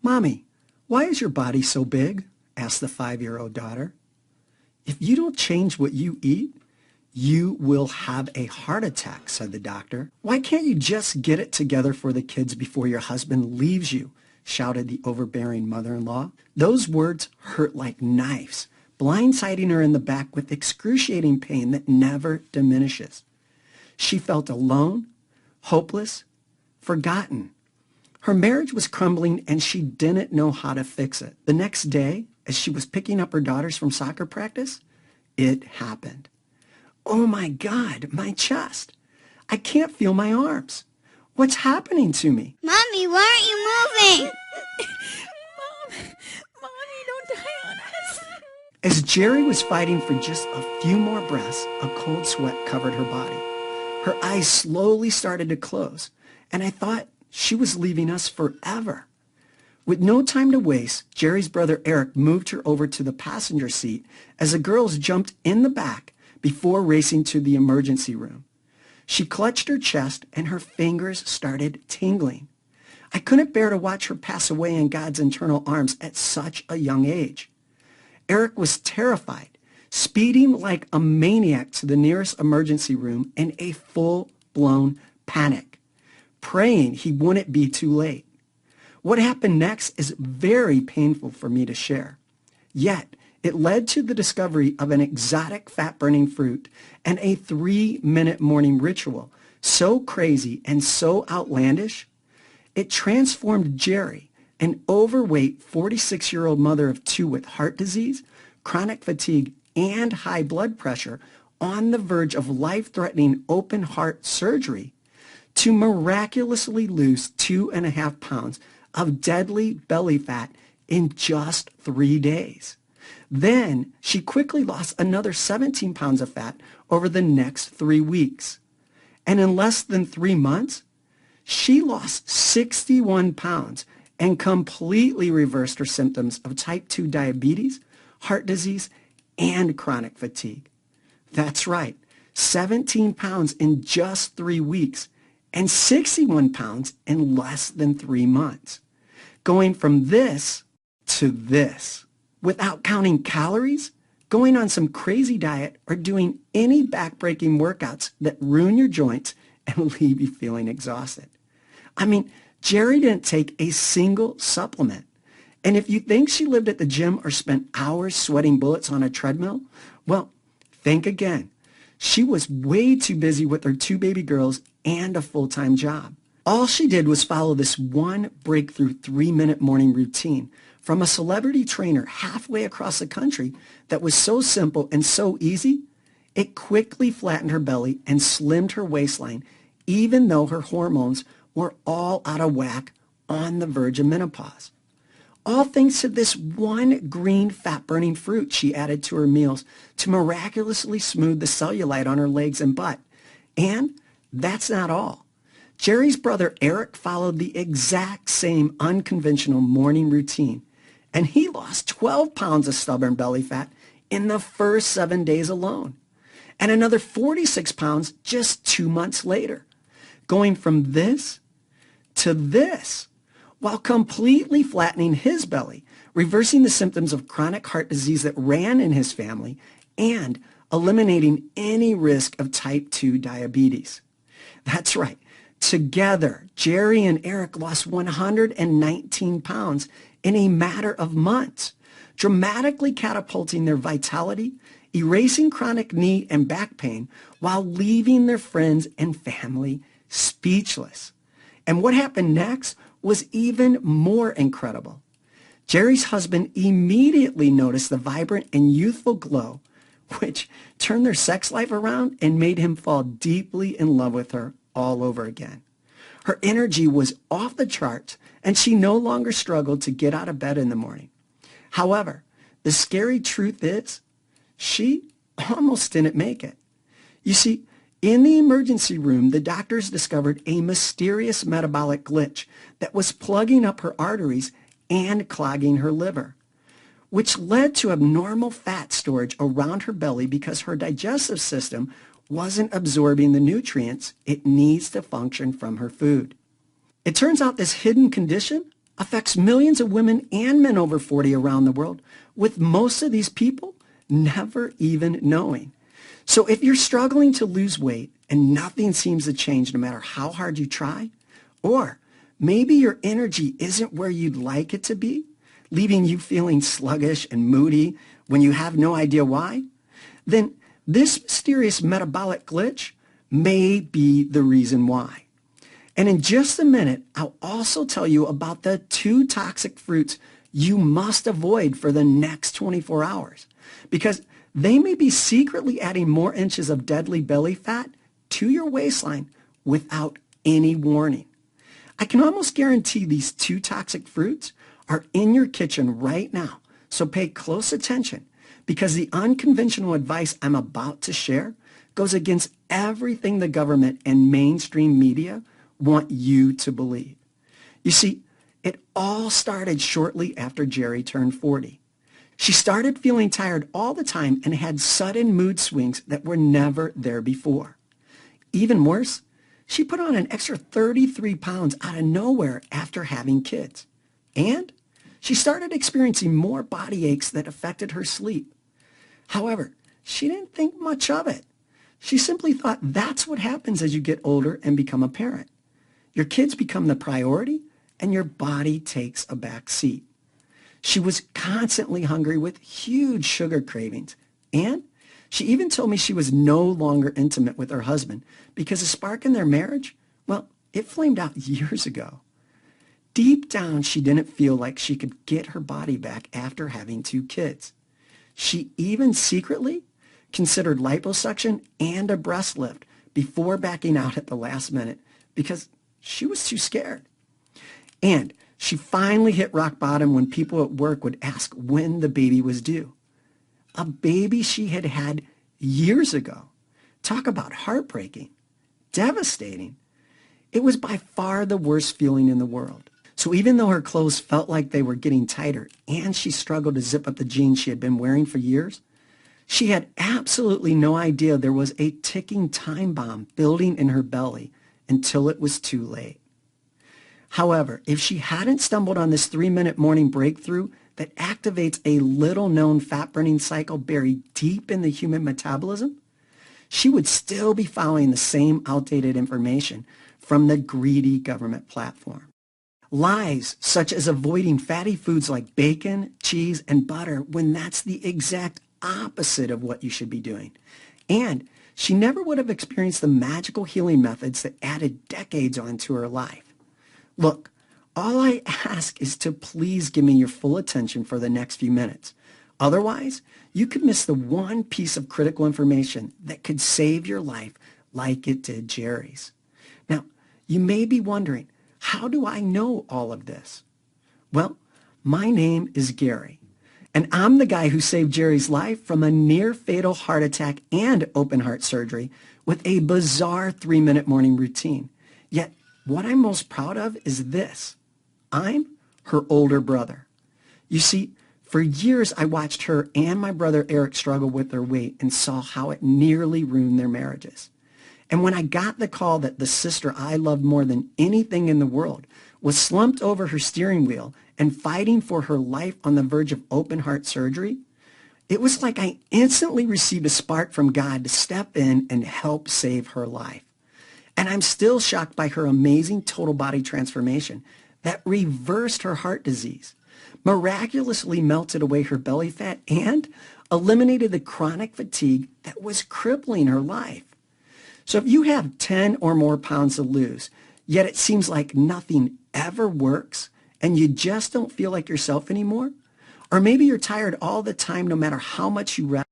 "Mommy, why is your body so big?" asked the 5-year-old daughter. "If you don't change what you eat, you will have a heart attack," said the doctor. "Why can't you just get it together for the kids before your husband leaves you?" shouted the overbearing mother-in-law. Those words hurt like knives, blindsiding her in the back with excruciating pain that never diminishes. She felt alone, hopeless, forgotten. Her marriage was crumbling and she didn't know how to fix it. The next day, as she was picking up her daughters from soccer practice, it happened. "Oh my God, my chest. I can't feel my arms. What's happening to me?" Mommy, why aren't you moving? Mommy, don't die on us. As Jerry was fighting for just a few more breaths, a cold sweat covered her body. Her eyes slowly started to close, and I thought she was leaving us forever. With no time to waste, Jerry's brother Eric moved her over to the passenger seat as the girls jumped in the back before racing to the emergency room. She clutched her chest and her fingers started tingling. I couldn't bear to watch her pass away in God's eternal arms at such a young age. Eric was terrified, speeding like a maniac to the nearest emergency room in a full-blown panic, praying he wouldn't be too late. What happened next is very painful for me to share. Yet, it led to the discovery of an exotic fat-burning fruit and a 3-minute morning ritual so crazy and so outlandish, it transformed Jerry, an overweight 46-year-old mother of 2 with heart disease, chronic fatigue, and high blood pressure on the verge of life-threatening open heart surgery, to miraculously lose 2.5 pounds of deadly belly fat in just 3 days. Then she quickly lost another 17 pounds of fat over the next 3 weeks. And in less than 3 months, she lost 61 pounds and completely reversed her symptoms of type 2 diabetes, heart disease, and chronic fatigue. That's right, 17 pounds in just 3 weeks and 61 pounds in less than 3 months. Going from this to this, without counting calories, going on some crazy diet, or doing any back-breaking workouts that ruin your joints and leave you feeling exhausted. I mean, Jerry didn't take a single supplement. And if you think she lived at the gym or spent hours sweating bullets on a treadmill, well, think again. She was way too busy with her 2 baby girls and a full-time job. All she did was follow this one breakthrough 3-minute morning routine from a celebrity trainer halfway across the country that was so simple and so easy, it quickly flattened her belly and slimmed her waistline, even though her hormones were all out of whack on the verge of menopause. All thanks to this one green fat-burning fruit she added to her meals to miraculously smooth the cellulite on her legs and butt. And that's not all. Jerry's brother Eric followed the exact same unconventional morning routine, and he lost 12 pounds of stubborn belly fat in the first 7 days alone, and another 46 pounds just 2 months later, going from this to this, while completely flattening his belly, reversing the symptoms of chronic heart disease that ran in his family, and eliminating any risk of type 2 diabetes. That's right. Together, Jerry and Eric lost 119 pounds in a matter of months, dramatically catapulting their vitality, erasing chronic knee and back pain, while leaving their friends and family speechless. And what happened next was even more incredible. Jerry's husband immediately noticed the vibrant and youthful glow, which turned their sex life around and made him fall deeply in love with her all over again. Her energy was off the charts, and she no longer struggled to get out of bed in the morning. However, the scary truth is, she almost didn't make it. You see, in the emergency room, the doctors discovered a mysterious metabolic glitch that was plugging up her arteries and clogging her liver, which led to abnormal fat storage around her belly because her digestive system wasn't absorbing the nutrients it needs to function from her food. It turns out this hidden condition affects millions of women and men over 40 around the world, with most of these people never even knowing. So if you're struggling to lose weight and nothing seems to change no matter how hard you try, or maybe your energy isn't where you'd like it to be, leaving you feeling sluggish and moody when you have no idea why, then this mysterious metabolic glitch may be the reason why. And in just a minute, I'll also tell you about the 2 toxic fruits you must avoid for the next 24 hours, because they may be secretly adding more inches of deadly belly fat to your waistline without any warning. I can almost guarantee these 2 toxic fruits are in your kitchen right now, so pay close attention, because the unconventional advice I'm about to share goes against everything the government and mainstream media want you to believe. You see, it all started shortly after Jerry turned 40. She started feeling tired all the time and had sudden mood swings that were never there before. Even worse, she put on an extra 33 pounds out of nowhere after having kids. And she started experiencing more body aches that affected her sleep. However, she didn't think much of it. She simply thought that's what happens as you get older and become a parent. Your kids become the priority and your body takes a back seat. She was constantly hungry with huge sugar cravings, and she even told me she was no longer intimate with her husband because a spark in their marriage, well, it flamed out years ago. Deep down, she didn't feel like she could get her body back after having 2 kids. She even secretly considered liposuction and a breast lift before backing out at the last minute because she was too scared. And she finally hit rock bottom when people at work would ask when the baby was due. A baby she had had years ago. Talk about heartbreaking, devastating. It was by far the worst feeling in the world. So even though her clothes felt like they were getting tighter and she struggled to zip up the jeans she had been wearing for years, she had absolutely no idea there was a ticking time bomb building in her belly until it was too late. However, if she hadn't stumbled on this 3-minute morning breakthrough that activates a little-known fat-burning cycle buried deep in the human metabolism, she would still be following the same outdated information from the greedy government platform. Lies such as avoiding fatty foods like bacon, cheese, and butter when that's the exact opposite of what you should be doing. And she never would have experienced the magical healing methods that added decades onto her life. Look, all I ask is to please give me your full attention for the next few minutes. Otherwise, you could miss the one piece of critical information that could save your life like it did Jerry's. Now, you may be wondering, how do I know all of this? Well, my name is Gary, and I'm the guy who saved Jerry's life from a near-fatal heart attack and open heart surgery with a bizarre 3-minute morning routine. Yet, what I'm most proud of is this. I'm her older brother. You see, for years I watched her and my brother Eric struggle with their weight and saw how it nearly ruined their marriages. And when I got the call that the sister I loved more than anything in the world was slumped over her steering wheel and fighting for her life on the verge of open heart surgery, it was like I instantly received a spark from God to step in and help save her life. And I'm still shocked by her amazing total body transformation that reversed her heart disease, miraculously melted away her belly fat, and eliminated the chronic fatigue that was crippling her life. So if you have 10 or more pounds to lose, yet it seems like nothing ever works and you just don't feel like yourself anymore, or maybe you're tired all the time no matter how much you rest,